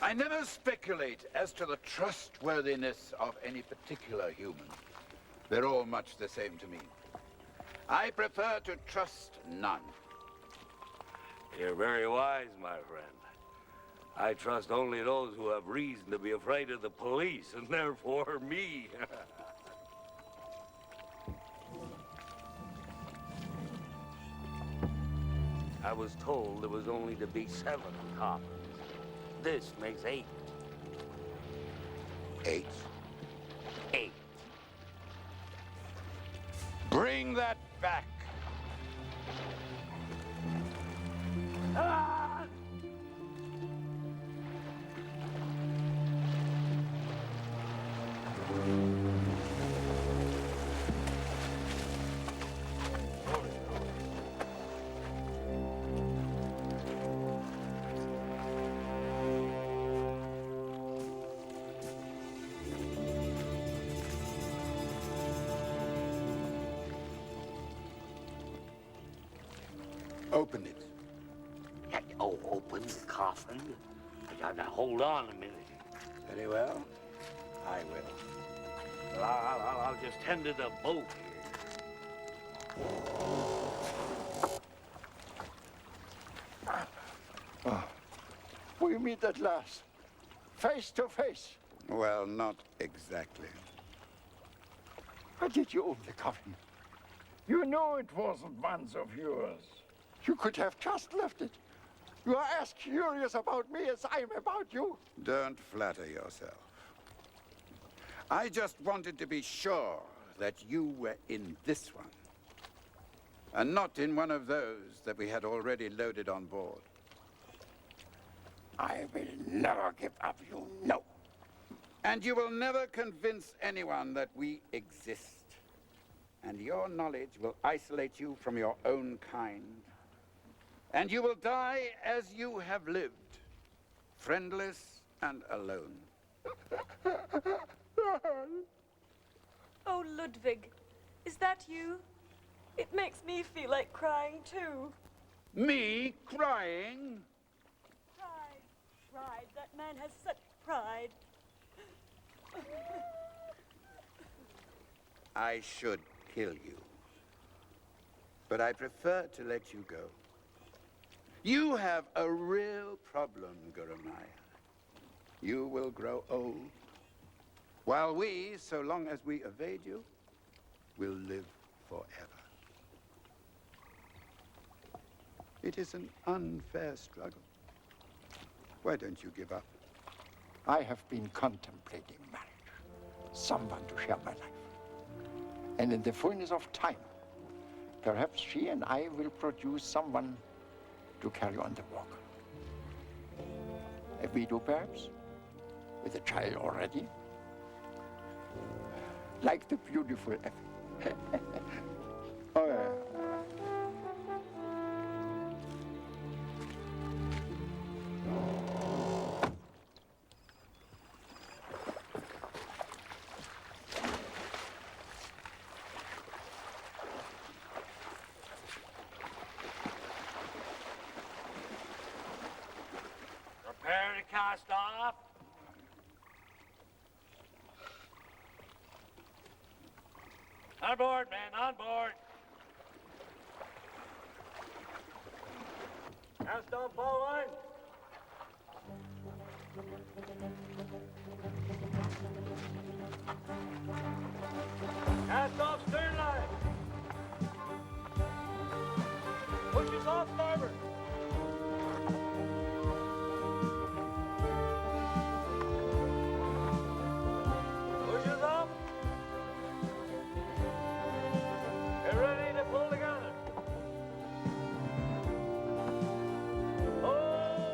I never speculate as to the trustworthiness of any particular human. They're all much the same to me. I prefer to trust none. You're very wise, my friend. I trust only those who have reason to be afraid of the police, and therefore me. I was told there was only to be 7 coffins. This makes 8. 8? 8. Bring that back. Ah! Open it. Oh, open the coffin? Now, hold on a minute. Very well. I will. I'll just tend to the boat here. We meet at last, face to face. Well, not exactly. Why did you open the coffin? You know it wasn't once of yours. You could have just left it. You are as curious about me as I am about you. Don't flatter yourself. I just wanted to be sure that you were in this one, and not in one of those that we had already loaded on board. I will never give up, you know. And you will never convince anyone that we exist. And your knowledge will isolate you from your own kind. And you will die as you have lived, friendless and alone. Oh, Ludwig, is that you? It makes me feel like crying too. Me crying? Pride. That man has such pride. I should kill you. But I prefer to let you go. You have a real problem, Gurumaya. You will grow old, while we, so long as we evade you, will live forever. It is an unfair struggle. Why don't you give up? I have been contemplating marriage, someone to share my life. And in the fullness of time, perhaps she and I will produce someone to carry on the walk. A widow, perhaps, with a child already, like the beautiful Effie. Oh, yeah. Prepare to cast off. On board, man, on board. Cast off bowline. Cast off stern line. Pushes off starboard. Pushes up. Get ready to pull the gunner. Oh!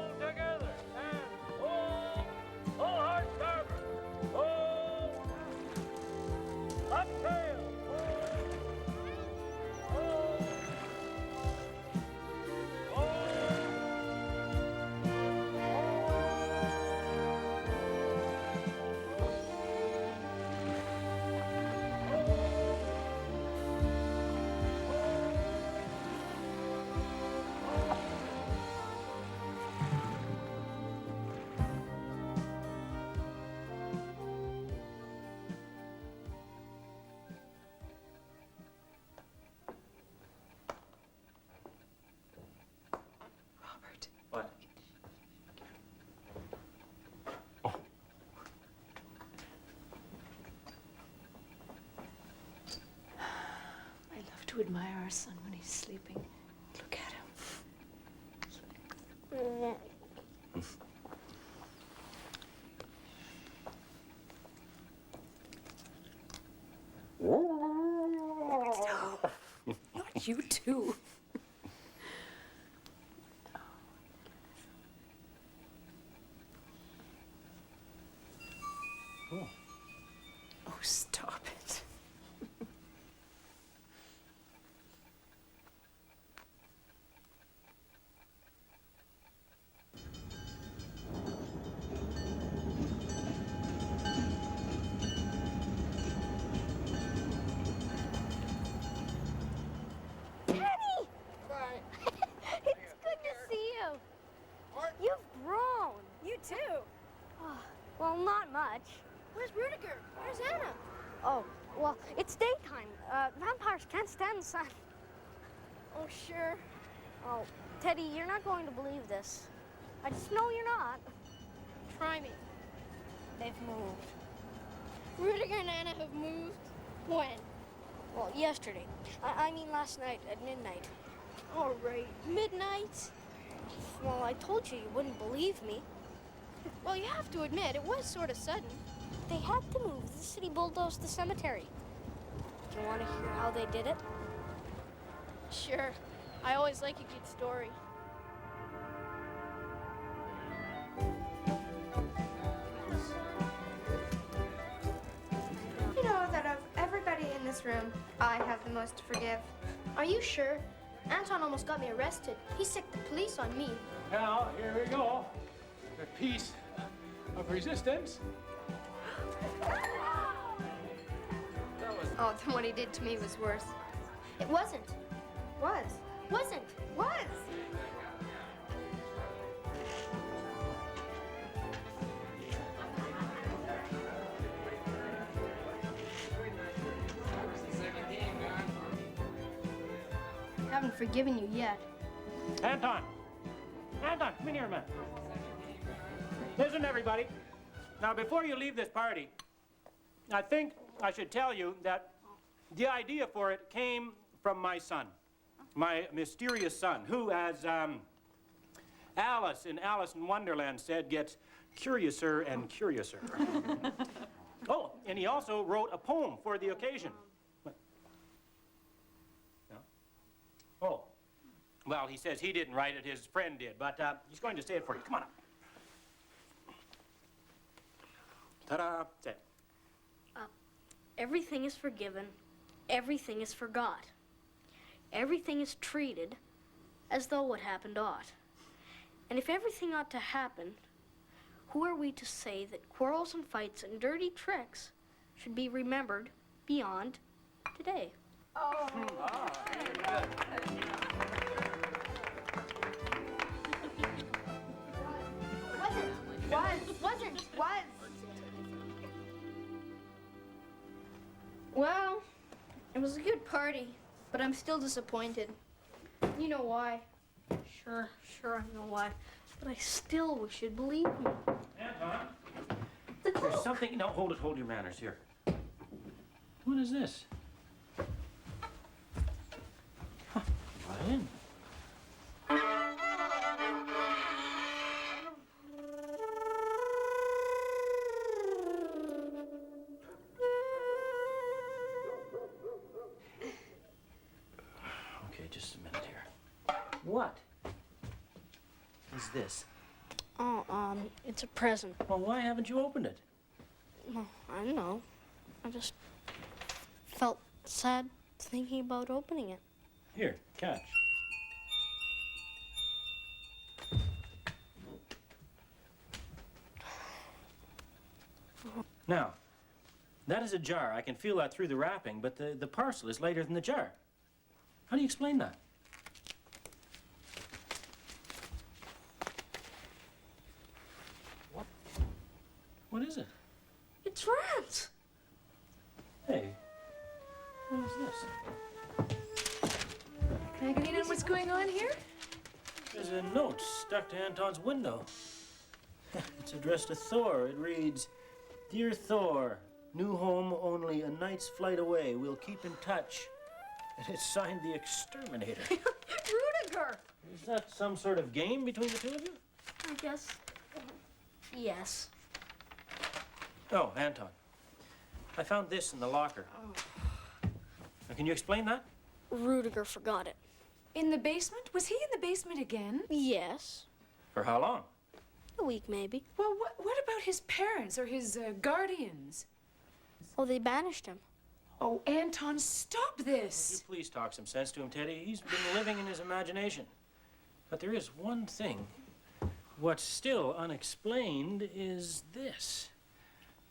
to admire our son when he's sleeping. Look at him. Stop. Not you too. Oh, stop it. It's good to see you. You've grown. You too. Well, not much. Where's Rudiger? Where's Anna? Oh, well, it's daytime. Vampires can't stand the sun. Oh, sure. Oh, Teddy, you're not going to believe this. I just know you're not. Try me. They've moved. Rudiger and Anna have moved. When? Well, yesterday. I mean last night at midnight. All right. Midnight? Well, I told you you wouldn't believe me. Well, you have to admit, it was sort of sudden. They had to move. The city bulldozed the cemetery. Do you want to hear how they did it? Sure. I always like a good story. You know that of everybody in this room, I have the most to forgive. Are you sure? Anton almost got me arrested. He sicked the police on me. Now, here we go. The piece of resistance. Oh, then what he did to me was worse. It wasn't. Was. Wasn't. Was. I haven't forgiven you yet. Anton! Anton, come in here a minute. Listen, everybody. Now, before you leave this party, I think I should tell you that the idea for it came from my son, my mysterious son, who, as Alice in Alice in Wonderland said, gets curiouser and curiouser. Oh, and he also wrote a poem for the occasion. What? No? Oh, well, he says he didn't write it, his friend did, but he's going to say it for you. Come on up. Ta-da! Say it. Everything is forgiven. Everything is forgot. Everything is treated as though what happened ought. And if everything ought to happen, who are we to say that quarrels and fights and dirty tricks should be remembered beyond today? Wasn't. Was. Well, it was a good party, but I'm still disappointed. You know why? Sure, I know why. But I still wish you'd believe me. Anton, there's something. No, hold your manners here. What is this? Huh, violin. Okay, just a minute here. What is this? Oh, it's a present. Well, why haven't you opened it? Well, I don't know. I just felt sad thinking about opening it. Here, catch. Now, that is a jar. I can feel that through the wrapping, but the parcel is lighter than the jar. How do you explain that? What is it? It's rats! Hey, what is this? Can I get in on what's going on here? There's a note stuck to Anton's window. It's addressed to Thor. It reads, "Dear Thor, new home only a night's flight away. We'll keep in touch. And it's signed the Exterminator. Rudiger! Is that some sort of game between the two of you? I guess. Yes. Oh, Anton. I found this in the locker. Now, can you explain that? Rudiger forgot it. In the basement? Was he in the basement again? Yes. For how long? A week, maybe. Well, what about his parents or his guardians? Oh, they banished him. Oh, Anton, stop Would you this. please talk some sense to him, Teddy? He's been living in his imagination. But there is one thing. What's still unexplained is this.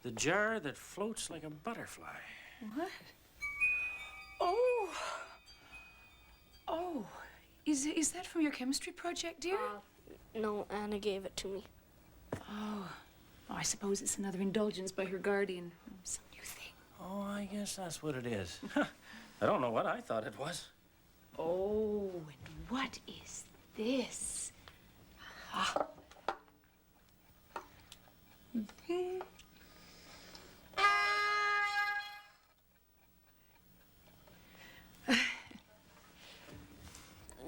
The jar that floats like a butterfly. What? Oh. Oh. Is that from your chemistry project, dear? No, Anna gave it to me. Oh, I suppose it's another indulgence by her guardian. Some new thing. Oh, I guess that's what it is. I don't know what I thought it was. Oh, and what is this? Ah.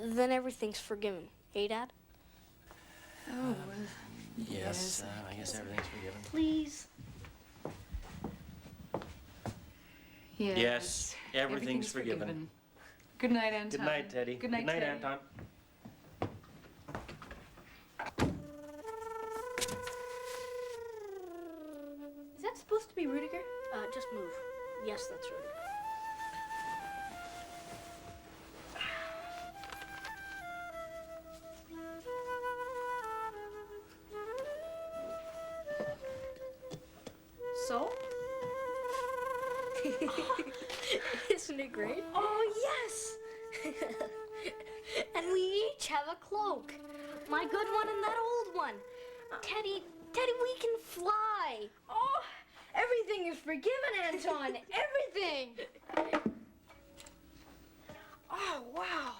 Then everything's forgiven. Hey, Dad? Oh, Yes, I guess everything's forgiven. Please. yes. Yes, everything's forgiven. Good night, Anton. Good night, Teddy. Good night, Teddy. Anton. Is that supposed to be Rudiger? Just move. Yes, that's Rudiger. So? Isn't it great? Oh, yes! And we each have a cloak. My good one and that old one. Teddy, we can fly. Oh, everything is forgiven, Anton. Everything. Oh, wow.